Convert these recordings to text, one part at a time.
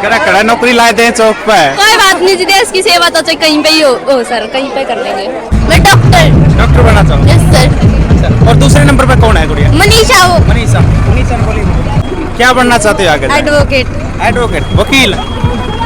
कड़ा नौकरी लाए दें चौक पे। कोई बात नहीं जी, देश की सेवा तो चाहे कहीं पे ही हो सर, कहीं पे कर लेंगे। मैं डॉक्टर बनना चाहूँ। Yes sir. और दूसरे नंबर पे कौन है गुड़िया? मनीषा। वो मनीषा बोलिए, क्या बनना चाहते हो आगे? एडवोकेट वकील।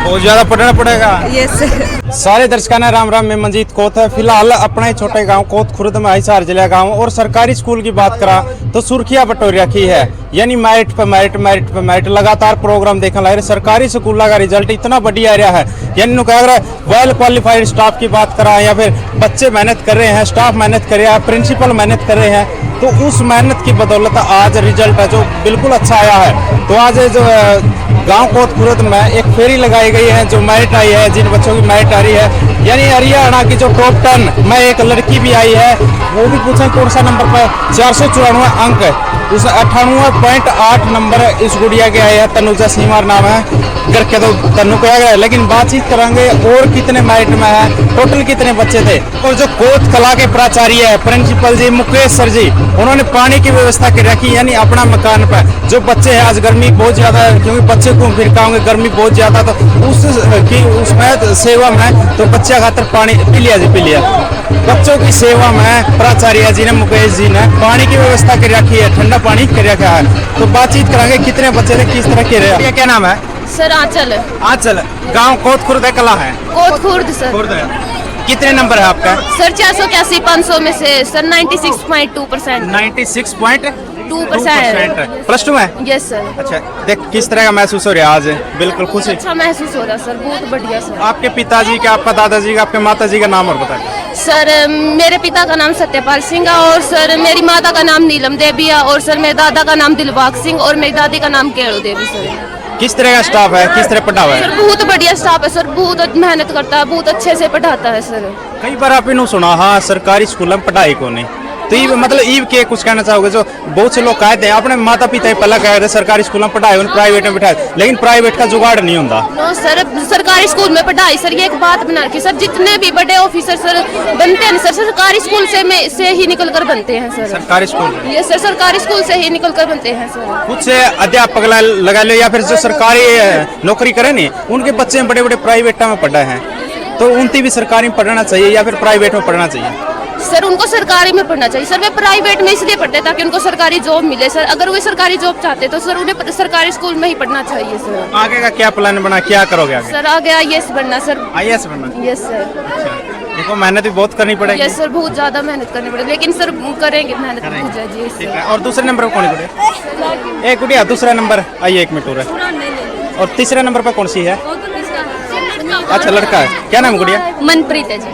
बहुत ज्यादा पढ़ना पड़ेगा। Yes sir. सारे दर्शकों ने राम राम। मैं मंजीत कोत है। फिलहाल अपना ही छोटे गांव कोत खुर्द में हिसार जिला गांव और सरकारी स्कूल की बात करा तो सुर्खियां बटोर रखी है, यानी मेरिट पे मेरिट लगातार प्रोग्राम देखने लग रहे। सरकारी स्कूल का रिजल्ट इतना बढ़िया आ रहा है, यानी कह रहा है वेल क्वालिफाइड स्टाफ की बात करा या फिर बच्चे मेहनत कर रहे हैं, स्टाफ मेहनत कर रहा है, प्रिंसिपल मेहनत कर रहे हैं, तो उस मेहनत की बदौलत आज रिजल्ट है जो बिल्कुल अच्छा आया है। तो आज जो गांव कोत खुर्द में एक फेरी लगाई गई है, जो मेरिट आई है, जिन बच्चों की मेरिट आ रही है, यानी हरियाणा की जो टॉप 10 में एक लड़की भी आई है, वो भी पूछे कौन सा नंबर पर 494 अंक, उस 98.8 नंबर इस गुड़िया के आए हैं। तनुजा सीमार नाम है, घर के तो तनु कहा गया है, लेकिन बातचीत करेंगे और कितने मेरिट में है, टोटल कितने बच्चे थे। और जो कोत कला के प्राचार्य है प्रिंसिपल जी मुकेश सर जी, उन्होंने पानी की व्यवस्था कर रखी, यानी अपना मकान पर जो बच्चे हैं, आज गर्मी बहुत ज्यादा है क्योंकि बच्चे घूम फिर का होंगे, गर्मी बहुत ज्यादा, तो उसमें सेवा में तो बच्चे खातर पानी पी लिया। बच्चों की सेवा में प्राचार्य जी ने मुकेश जी ने पानी की व्यवस्था कर रखी है, ठंडा पानी कर रखा है। तो बातचीत करेंगे कितने बच्चे थे, किस तरह के। क्या नाम है सर? आंचल। गाँव कोत खुर्द कला है। कोत खुर्द सर। कितने नंबर है आपका? सर 481 500 में से सर 96.2%। 96.2%। प्लस 2 में? Yes sir. अच्छा, देख किस तरह का महसूस हो रहा है आज? बिल्कुल खुशी। अच्छा महसूस हो रहा सर, बहुत बढ़िया सर। आपके पिताजी का, आपका दादाजी का, आपके माताजी का नाम और बताइए। सर मेरे पिता का नाम सत्यपाल सिंह है, और सर मेरी माता का नाम नीलम देवी है, और सर मेरे दादा का नाम दिलबाग सिंह, और मेरी दादी का नाम केड़ू देवी सर। किस तरह का स्टाफ है, किस तरह पढ़ा हुआ है? सर बहुत बढ़िया स्टाफ है सर, बहुत मेहनत करता है, बहुत अच्छे से पढ़ाता है सर। कई बार आप इन्हों सुना हाँ सरकारी स्कूल में पढ़ाई को नहीं, तो ये मतलब ईव के कुछ कहना चाहोगे? जो बहुत से लोग कहते हैं अपने माता पिता पहला कह रहे सरकारी स्कूल में पढ़ाई, प्राइवेट में बिठाए, लेकिन प्राइवेट का जुगाड़ नहीं होता। नो सर, सरकारी स्कूल में पढ़ाई सर, ये एक बात बना रखी सर, जितने भी बड़े ऑफिसर सर बनते हैं सर, सरकारी स्कूल से ही निकल कर बनते हैं सर। सरकारी स्कूल? ये सर सरकारी स्कूल से ही निकल कर बनते हैं सर। कुछ अध्यापक लगा लो या फिर जो सरकारी नौकरी करे नहीं, उनके बच्चे बड़े बड़े प्राइवेट में पढ़े हैं, तो उनकी भी सरकारी में पढ़ना चाहिए या फिर प्राइवेट में पढ़ना चाहिए? सर उनको सरकारी में पढ़ना चाहिए सर, वे प्राइवेट में इसलिए पढ़ते ताकि उनको सरकारी जॉब मिले सर। अगर वो सरकारी जॉब चाहते तो सर उन्हें सरकारी स्कूल में ही पढ़ना चाहिए सर। आगे का क्या प्लान बना, क्या करोगे आगे? सर आगे IAS बनना सर। IAS बनना? Yes sir. देखो मेहनत भी बहुत करनी पड़ेगी। यस सर, बहुत ज्यादा मेहनत करनी पड़ेगी, लेकिन सर करेंगे मेहनत बहुत जी। और दूसरे नंबर पर कौन है? एक गुड़िया दूसरा नंबर आइए, एक मिनट हो रहा है। और तीसरे नंबर पर कौन सी है? अच्छा लड़का है, क्या नाम गुड़िया? मनप्रीत है जी।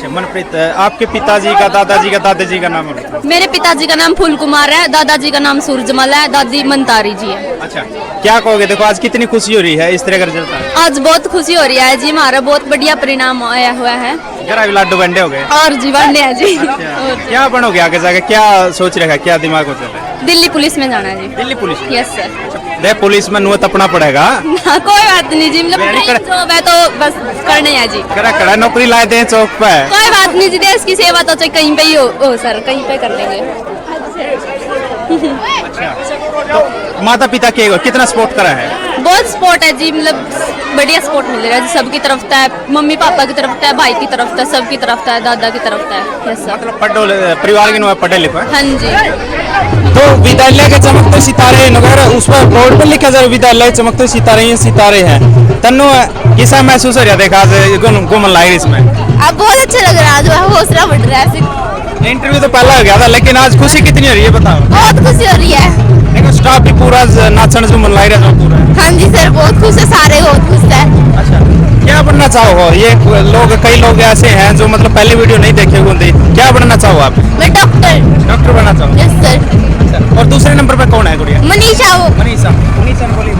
मनप्रीत। आपके पिताजी का, दादाजी का, दादाजी का नाम? मेरे पिताजी का नाम फूल कुमार है, दादाजी का नाम सूरजमल है, दादी मंतारी जी है। अच्छा, क्या कहोगे? देखो आज कितनी खुशी हो रही है इस तरह का रिजल्ट? आज बहुत खुशी हो रही है जी, हमारा बहुत बढ़िया परिणाम आया हुआ है। जरा भी लाडू बंडे हो गए? और जी बंडे हैं जी। क्या बनोगे आगे जाके, क्या सोच रखा है, क्या दिमाग में चल रहा है? दिल्ली पुलिस में जाना है जी। दिल्ली पुलिस? Yes sir. देख पुलिस में नुआ तपना पड़ेगा। कोई बात नहीं जी, मतलब जॉब है तो बस करने है जी। कड़ा नौकरी लाए दें चौक पे। कोई बात नहीं जी, देश की सेवा तो चाहे कहीं पे ही हो सर, कहीं पे कर लेंगे। अच्छा, माता पिता के कितना सपोर्ट करा है? बहुत सपोर्ट है जी, मतलब बढ़िया सपोर्ट मिल रहा है जी, सबकी तरफ है, मम्मी पापा की तरफ है, भाई की तरफ है, सबकी तरफ है, दादा की तरफ है। Yes sir. मतलब परिवार के पढ़े लिखे? हाँ जी। तो विद्यालय के चमकते सितारे वगैरह उस पर बोर्ड पर लिखा जाए विद्यालय चमकते सितारे, ये सितारे हैं। तन्नू कैसा महसूस हो रहा है देखा घूमन लाए इसमें? अब बहुत अच्छा लग रहा है, जो है हौसला बढ़ रहा है। इंटरव्यू तो पहला हो गया था, लेकिन आज खुशी कितनी हो रही है बताओ? बहुत खुशी हो रही है। देखो स्टाफ भी पूरा नाचन से मन लाई रहा है पूरा। हाँ जी सर, बहुत खुश है, सारे बहुत खुश है। अच्छा, क्या बनना चाहो? ये लोग, कई लोग ऐसे हैं जो मतलब पहले वीडियो नहीं देखे होंगे, क्या बनना चाहो आप? मैं डॉक्टर बनना चाहो? Yes sir. और दूसरे नंबर पे कौन है गुड़िया? मनीषा। मनीषा बोलिए।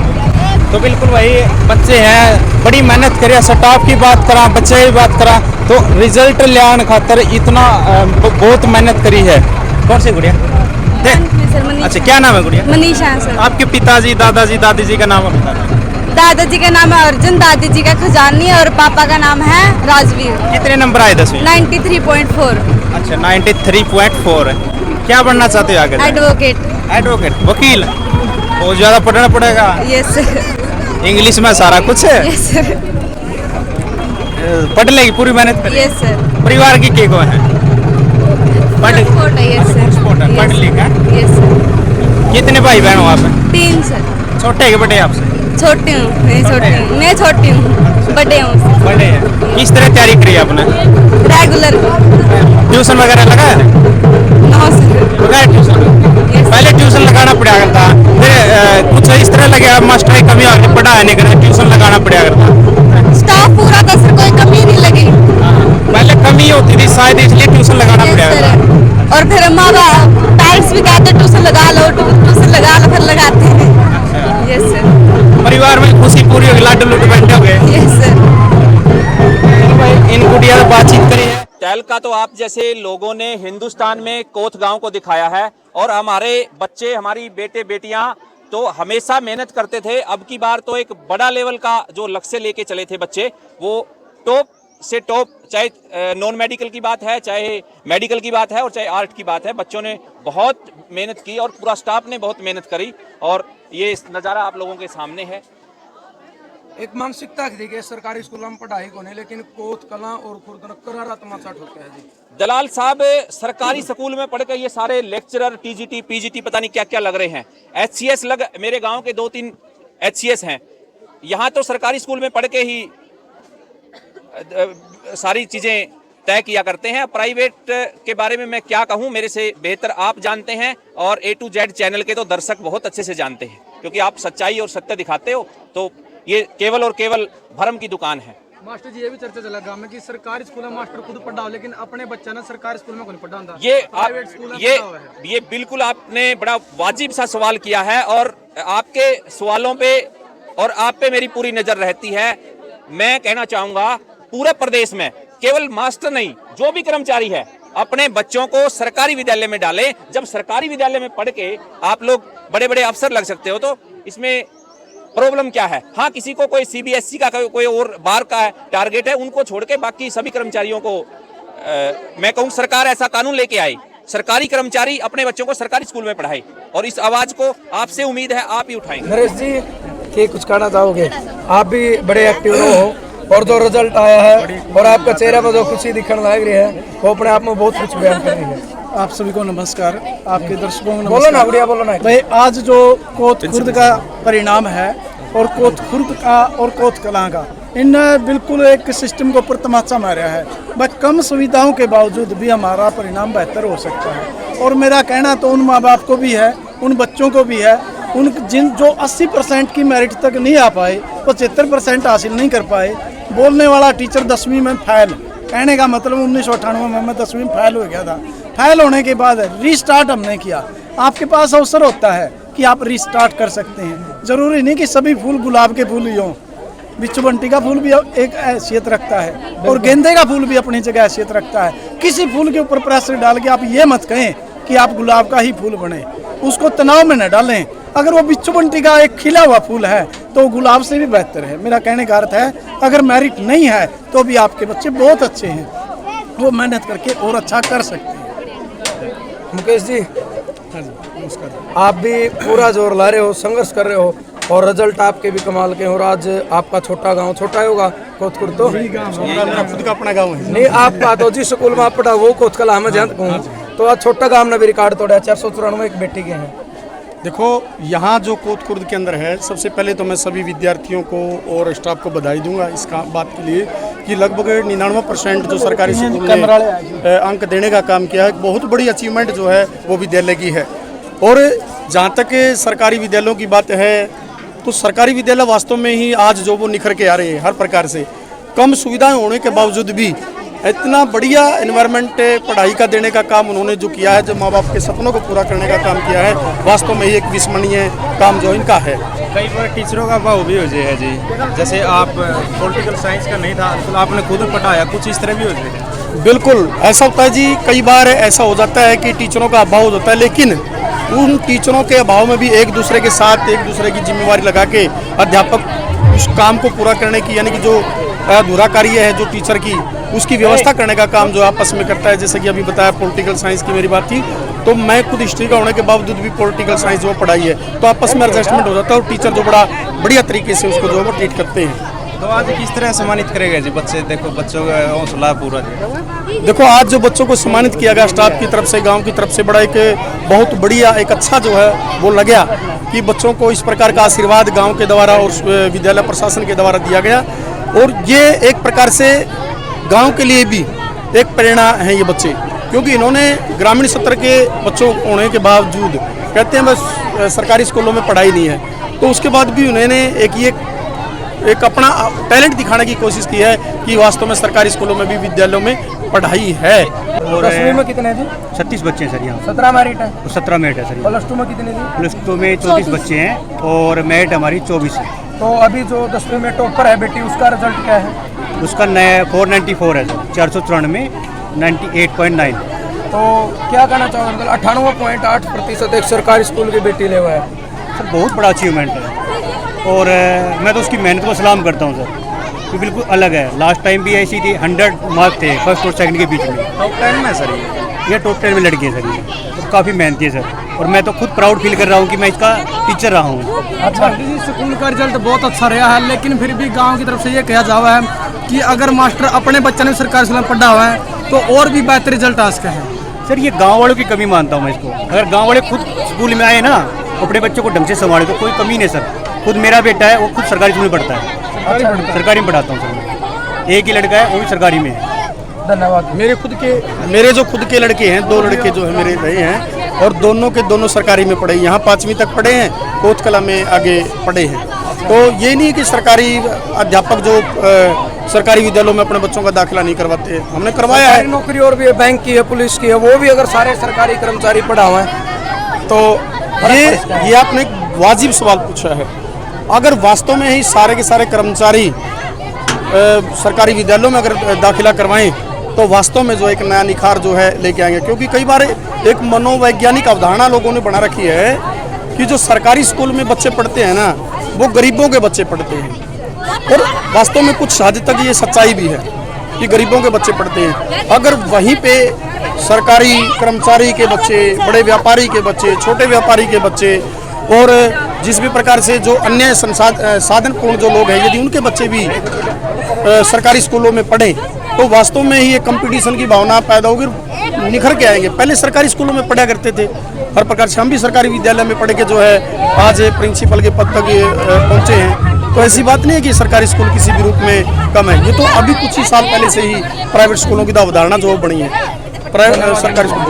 तो बिल्कुल वही बच्चे हैं, बड़ी मेहनत करिए। स्टाफ की बात करा, बच्चे की बात करा, तो रिजल्ट लियान खातर इतना बहुत मेहनत करी है। कौन सी गुड़िया? अच्छा, क्या नाम है गुड़िया? मनीषा है सर। आपके पिताजी, दादाजी, दादी जी का नाम बता? दादाजी का नाम है अर्जुन, दादी जी का खजानी, और पापा का नाम है राजवीर। कितने नंबर आए 10वीं? 93.4। अच्छा, 93.4। क्या बनना चाहते हो आगे? एडवोकेट। वकील। बहुत ज्यादा पढ़ना पड़ेगा। Yes sir. इंग्लिश में सारा कुछ है। Yes sir. पढ़ लेगी, पूरी मेहनत करेगी। Yes sir. परिवार की के को है? सपोर्ट है। Yes sir. सपोर्ट है, पढ़ लिखा। Yes sir. कितने भाई बहन हो आप? 3 सर। छोटे के बड़े आपसे? छोटी हूँ मैं, छोटी हूँ, बड़े हूँ। बड़े हैं। किस तरह तैयारी करी आपने? रेगुलर। ट्यूशन वगैरह लगाया है? No sir. लगाया ट्यूशन? पहले ट्यूशन लगाना पड़ा करता, फिर कुछ इस तरह लगे मास्टर की कमी आ गई, पढ़ाया नहीं करे, ट्यूशन लगाना पड़ा करता। स्टाफ पूरा था सर, कोई कमी नहीं लगी। पहले कमी होती थी शायद, इसलिए ट्यूशन लगाना पड़ा करता। और फिर माँ बाप पेरेंट्स भी कहते ट्यूशन लगा लो, ट्यूशन लगा लो, फिर लगाते हैं। Yes sir. परिवार में खुशी पूरी हो गई, लाडू लुट बंटे हो गए। Yes sir. इन गुड़िया से बातचीत करी है। तहलका तो आप जैसे लोगों ने हिंदुस्तान में कोथ गांव को दिखाया है, और हमारे बच्चे, हमारी बेटे बेटियां तो हमेशा मेहनत करते थे। अब की बार तो एक बड़ा लेवल का जो लक्ष्य लेके चले थे बच्चे, वो टॉप से टॉप, चाहे नॉन मेडिकल की बात है, चाहे मेडिकल की बात है, और चाहे आर्ट की बात है। बच्चों ने बहुत मेहनत की और पूरा स्टाफ ने बहुत मेहनत करी, और ये नज़ारा आप लोगों के सामने है। एक मानसिकता थी कि सरकारी स्कूल में पढ़ाई को नहीं, लेकिन कोत कला और खुर्द करारा तमाचा ठोका है जी। दलाल साहब, सरकारी स्कूल में पढ़ के ये सारे लेक्चरर, टीजीटी, पीजीटी, पता नहीं क्या क्या लग रहे हैं। एचसीएस लग, मेरे गांव के 2-3 एचसीएस हैं। यहाँ तो सरकारी स्कूल में पढ़ के ही सारी चीज़ें तय किया करते हैं। प्राइवेट के बारे में मैं क्या कहूँ, मेरे से बेहतर आप जानते हैं, और A to Z चैनल के तो दर्शक बहुत अच्छे से जानते हैं, क्योंकि आप सच्चाई और सत्य दिखाते हो। तो ये केवल और केवल भरम की दुकान है। मास्टर जी, ये भी चर्चा चला गाँव में कि सरकारी स्कूल में मास्टर खुद पढ़ाओ, लेकिन अपने बच्चा ना सरकारी स्कूल में कौन पढ़ाता। ये बिल्कुल आपने बड़ा वाजिब सा सवाल किया है, और आपके सवालों पे और आप पे मेरी पूरी नजर रहती है। मैं कहना चाहूंगा, पूरे प्रदेश में केवल मास्टर नहीं, जो भी कर्मचारी है, अपने बच्चों को सरकारी विद्यालय में डालें। जब सरकारी विद्यालय में पढ़ के आप लोग बड़े बड़े अफसर लग सकते हो, तो इसमें प्रॉब्लम क्या है? हाँ, किसी को कोई सीबीएसई का कोई और बार का टारगेट है, उनको छोड़ के बाकी सभी कर्मचारियों को मैं कहूँ सरकार ऐसा कानून लेके आई, सरकारी कर्मचारी अपने बच्चों को सरकारी स्कूल में पढ़ाए, और इस आवाज को आपसे उम्मीद है आप ही उठाएंगे। नरेश जी, क्या कुछ कहना चाहोगे? आप भी बड़े एक्टिव हो, और जो रिजल्ट आया है और आपका चेहरा पर जो खुशी दिखने लग रही है, वो अपने आप में बहुत कुछ बयान कर रही है। आप सभी को नमस्कार, आपके दर्शकों को बोलो नमस्कार। ना गुड़िया, बोलो ना भाई, आज जो कोत खुर्द का परिणाम है, और कोत खुर्द का और कोत कला का, इन बिल्कुल एक सिस्टम के ऊपर तमाचा मारा है। बस कम सुविधाओं के बावजूद भी हमारा परिणाम बेहतर हो सकता है। और मेरा कहना तो उन माँ बाप को भी है, उन बच्चों को भी है, उन जो 80% की मेरिट तक नहीं आ पाए, 75% हासिल नहीं कर पाए। बोलने वाला टीचर 10वीं में फेल, कहने का मतलब 1998 में मैं 10वीं में फेल हो गया था। फेल होने के बाद रीस्टार्ट हमने किया। आपके पास अवसर होता है कि आप रीस्टार्ट कर सकते हैं। जरूरी नहीं कि सभी फूल गुलाब के फूल ही हों, बिच्छू बंटी का फूल भी एक हैसियत रखता है, और गेंदे का फूल भी अपनी जगह हैसियत रखता है। किसी फूल के ऊपर प्रेशर डाल के आप ये मत कहें कि आप गुलाब का ही फूल बने, उसको तनाव में न डालें। अगर वो बिच्छू बंटी का एक खिला हुआ फूल है तो गुलाब से भी बेहतर है। मेरा कहने का अर्थ है, अगर मेरिट नहीं है तो भी आपके बच्चे बहुत अच्छे हैं, वो मेहनत करके और अच्छा कर सकते हैं। मुकेश जी, हाँ जी, नमस्कार। आप भी पूरा जोर ला रहे हो, संघर्ष कर रहे हो, और रिजल्ट आपके भी कमाल के हैं। और आज आपका छोटा गांव, छोटा ही होगा कोतकुर तो खुद का अपना गाँव है। नहीं, आपका तो जिस स्कूल में आप पढ़ा वो कोतकला हमें जानते कहूँ, तो आज छोटा गांव ने भी रिकॉर्ड तोड़ा। 494 एक बेटी के हैं। देखो, यहाँ जो कोत खुर्द के अंदर है, सबसे पहले तो मैं सभी विद्यार्थियों को और स्टाफ को बधाई दूंगा इस बात के लिए कि लगभग 99% जो सरकारी स्कूल ने अंक देने का काम किया है। बहुत बड़ी अचीवमेंट जो है वो विद्यालय की है। और जहाँ तक सरकारी विद्यालयों की बात है, तो सरकारी विद्यालय वास्तव में ही आज जो वो निखर के आ रहे हैं हर प्रकार से। कम सुविधाएं होने के बावजूद भी इतना बढ़िया एनवायरनमेंट पढ़ाई का देने का काम उन्होंने जो किया है, जो माँ बाप के सपनों को पूरा करने का काम किया है, वास्तव में ही एक विस्मरणीय काम जो इनका है। कई बार टीचरों का अभाव भी हो जाए है जी, जैसे आप पॉलिटिकल साइंस का नहीं था तो आपने खुद पढ़ाया, कुछ इस तरह भी हो जाए। बिल्कुल ऐसा होता है जी, कई बार ऐसा हो जाता है कि टीचरों का अभाव हो जाता है, लेकिन उन टीचरों के अभाव में भी एक दूसरे के साथ एक दूसरे की जिम्मेवारी लगा के अध्यापक उस काम को पूरा करने की, यानी कि जो अधूरा कार्य है जो टीचर की, उसकी व्यवस्था करने का काम जो आपस में करता है। जैसे कि अभी बताया पॉलिटिकल साइंस की मेरी बात थी, तो मैं खुद हिस्ट्री का होने के बावजूद भी पॉलिटिकल साइंस जो पढ़ाई है, तो आपस में एडजस्टमेंट हो जाता है और टीचर जो बड़ा बढ़िया तरीके से उसको जो है ट्रीट करते हैं। तो आज किस तरह सम्मानित करेगा जी बच्चे? देखो बच्चों का हौसला पूरा जी। देखो आज जो बच्चों को सम्मानित किया गया स्टाफ की तरफ से, गांव की तरफ से, बड़ा एक बहुत बढ़िया एक अच्छा जो है वो लगा कि बच्चों को इस प्रकार का आशीर्वाद गांव के द्वारा और विद्यालय प्रशासन के द्वारा दिया गया। और ये एक प्रकार से गांव के लिए भी एक प्रेरणा है ये बच्चे, क्योंकि इन्होंने ग्रामीण क्षेत्र के बच्चों होने के बावजूद कहते हैं बस सरकारी स्कूलों में पढ़ाई नहीं है, तो उसके बाद भी उन्होंने एक अपना टैलेंट दिखाने की कोशिश की है कि वास्तव में सरकारी स्कूलों में भी विद्यालयों में पढ़ाई है। और 10वीं में कितने थे? 36 बच्चे हैं सर यहाँ। 17 मेरिट है? 17 मेरिट है सर। प्लस 2 में कितने थे? प्लस 2 में 34 बच्चे हैं और मेरिट हमारी 24 है। तो अभी जो 10वीं में टॉपर है बेटी, उसका रिजल्ट क्या है? उसका नया 494 है सर, 494 में 98.9। तो क्या कहना चाहोगे? 98.8% एक सरकारी स्कूल की बेटी ले हुआ है सर, बहुत बड़ा अचीवमेंट है और मैं तो उसकी मेहनत को सलाम करता हूँ सर, कि बिल्कुल अलग है। लास्ट टाइम भी ऐसी थी, 100 मार्क थे फर्स्ट और सेकंड के बीच में। टॉप 10 में सर ये टॉप 10 में लड़की है सर, ये तो काफ़ी मेहनती है सर, और मैं तो खुद प्राउड फील कर रहा हूँ कि मैं इसका टीचर रहा हूँ। अच्छा, स्कूल का रिजल्ट बहुत अच्छा रहा है, लेकिन फिर भी गांव की तरफ से ये कहा जा रहा है कि अगर मास्टर अपने बच्चे ने सरकारी स्कूल में पढ़ा हुआ है तो और भी बेहतर रिजल्ट आ सकते हैं। सर ये गांव वालों की कमी मानता हूँ मैं इसको। अगर गांव वाले खुद स्कूल में आए ना, अपने बच्चों को ढंग से संभाले, तो कोई कमी नहीं सर। खुद मेरा बेटा है, वो खुद सरकारी स्कूल में पढ़ता है, सरकारी में पढ़ाता हूँ सर। एक ही लड़का है, वो भी सरकारी में है। धन्यवाद। मेरे जो खुद के लड़के हैं, 2 लड़के जो है मेरे रहे हैं, और दोनों के दोनों सरकारी में पढ़े। यहाँ 5वीं तक पढ़े हैं, कोतकला में आगे पढ़े हैं। तो ये नहीं कि सरकारी अध्यापक जो सरकारी विद्यालयों में अपने बच्चों का दाखिला नहीं करवाते, हमने करवाया है। नौकरी और भी है, बैंक की है, पुलिस की है, वो भी अगर सारे सरकारी कर्मचारी पढ़ा हुआ है तो ये आपने एक वाजिब सवाल पूछा है। अगर वास्तव में ही सारे के सारे कर्मचारी सरकारी विद्यालयों में अगर दाखिला करवाएं, तो वास्तव में जो एक नया निखार जो है लेके आएंगे। क्योंकि कई बार एक मनोवैज्ञानिक अवधारणा लोगों ने बना रखी है कि जो सरकारी स्कूल में बच्चे पढ़ते हैं ना, वो गरीबों के बच्चे पढ़ते हैं, और वास्तव में कुछ हद तक ये सच्चाई भी है कि गरीबों के बच्चे पढ़ते हैं। अगर वहीं पे सरकारी कर्मचारी के बच्चे, बड़े व्यापारी के बच्चे, छोटे व्यापारी के बच्चे, और जिस भी प्रकार से जो अन्य साधनपूर्ण जो लोग हैं, यदि उनके बच्चे भी सरकारी स्कूलों में पढ़ें, तो वास्तव में ही एक कंपटीशन की भावना पैदा होगी, निखर के आएंगे। पहले सरकारी स्कूलों में पढ़ा करते थे हर प्रकार से, हम भी सरकारी विद्यालय में पढ़ के जो है आज प्रिंसिपल के पद तक पहुँचे हैं। तो ऐसी बात नहीं है कि सरकारी स्कूल किसी भी रूप में कम है। ये तो अभी कुछ ही साल पहले से ही प्राइवेट स्कूलों की अवधारणा जो बनी है, सरकारी स्कूल